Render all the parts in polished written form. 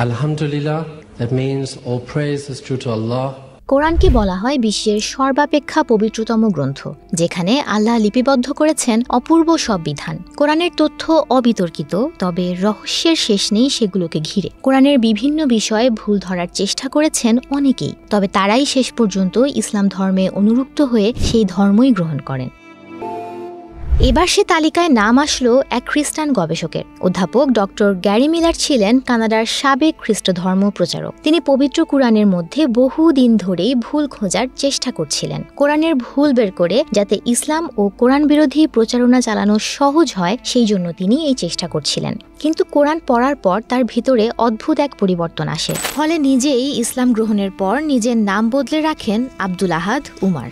Alhamdulillah, that means all praise is due to Allah. কোরআনকে বলা হয় বিশ্বের সর্বাপেক্ষা পবিত্রতম গ্রন্থ, যেখানে আল্লাহ লিপিবদ্ধ করেছেন অপূর্ব সব বিধান। কোরআনের তথ্য অবিতর্কিত, তবে রহস্যের শেষ নেই সেগুলোকে ঘিরে। কোরআনের বিভিন্ন বিষয়ে ভুল ধরার চেষ্টা করেছেন অনেকেই, তবে তারাই শেষ পর্যন্ত ইসলাম ধর্মে অনুরক্ত হয়ে সেই ধর্মই গ্রহণ করেন। এবার সে তালিকায় নাম আসলো এক খ্রিস্টান গবেষকের। অধ্যাপক ডক্টর গ্যারি মিলার ছিলেন কানাডার সাবেক খ্রিস্ট ধর্ম প্রচারক। তিনি পবিত্র কোরআনের মধ্যে বহুদিন ধরেই ভুল খোঁজার চেষ্টা করছিলেন, কোরআনের ভুল বের করে যাতে ইসলাম ও কোরআন বিরোধী প্রচারণা চালানো সহজ হয়, সেই জন্য তিনি এই চেষ্টা করছিলেন। কিন্তু কোরআন পড়ার পর তার ভিতরে অদ্ভুত এক পরিবর্তন আসে। ফলে নিজেই ইসলাম গ্রহণের পর নিজের নাম বদলে রাখেন আব্দুল আহাদ উমার।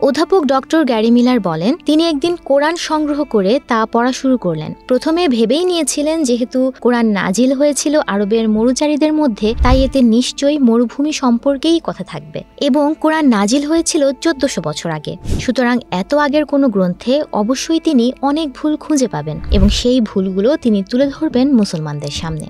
অধ্যাপক ডক্টর গ্যারি মিলার বলেন, তিনি একদিন কোরআন সংগ্রহ করে তা পড়া শুরু করলেন। প্রথমে ভেবেই নিয়েছিলেন যেহেতু কোরআন নাজিল হয়েছিল আরবের মরুচারীদের মধ্যে, তাই এতে নিশ্চয়ই মরুভূমি সম্পর্কেই কথা থাকবে, এবং কোরআন নাজিল হয়েছিল 1400 বছর আগে। সুতরাং এত আগের কোনো গ্রন্থে অবশ্যই তিনি অনেক ভুল খুঁজে পাবেন, এবং সেই ভুলগুলো তিনি তুলে ধরবেন মুসলমানদের সামনে।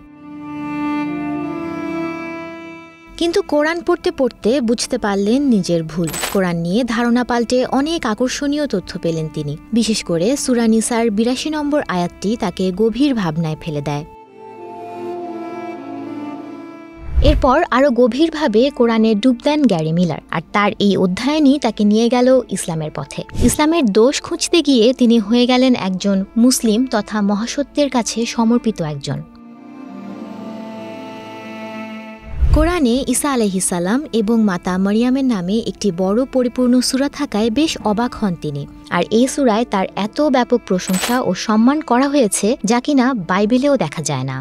কিন্তু কোরআন পড়তে পড়তে বুঝতে পারলেন নিজের ভুল। কোরআন নিয়ে ধারণা পাল্টে অনেক আকর্ষণীয় তথ্য পেলেন তিনি। বিশেষ করে সূরা নিসার 82 নম্বর আয়াতটি তাকে গভীর ভাবনায় ফেলে দেয়। এরপর আরও গভীরভাবে কোরআনে ডুব দেন গ্যারি মিলার, আর তার এই অধ্যয়নই তাকে নিয়ে গেল ইসলামের পথে। ইসলামের দোষ খুঁজতে গিয়ে তিনি হয়ে গেলেন একজন মুসলিম তথা মহাসত্যের কাছে সমর্পিত একজন। কোরআনে ঈসা আলাইহিস সালাম এবং মাতা মারিয়ামের নামে একটি বড় পরিপূর্ণ সূরা থাকায় বেশ অবাক হন তিনি। আর এই সূরায় তার এত ব্যাপক প্রশংসা ও সম্মান করা হয়েছে যা কিনা বাইবেলেও দেখা যায় না।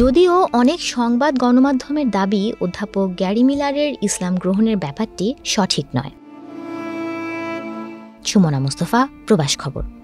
যদিও অনেক সংবাদ গণমাধ্যমের দাবি অধ্যাপক গ্যারি মিলারের ইসলাম গ্রহণের ব্যাপারটি সঠিক নয়। সুমনা মুস্তফা, প্রবাস খবর।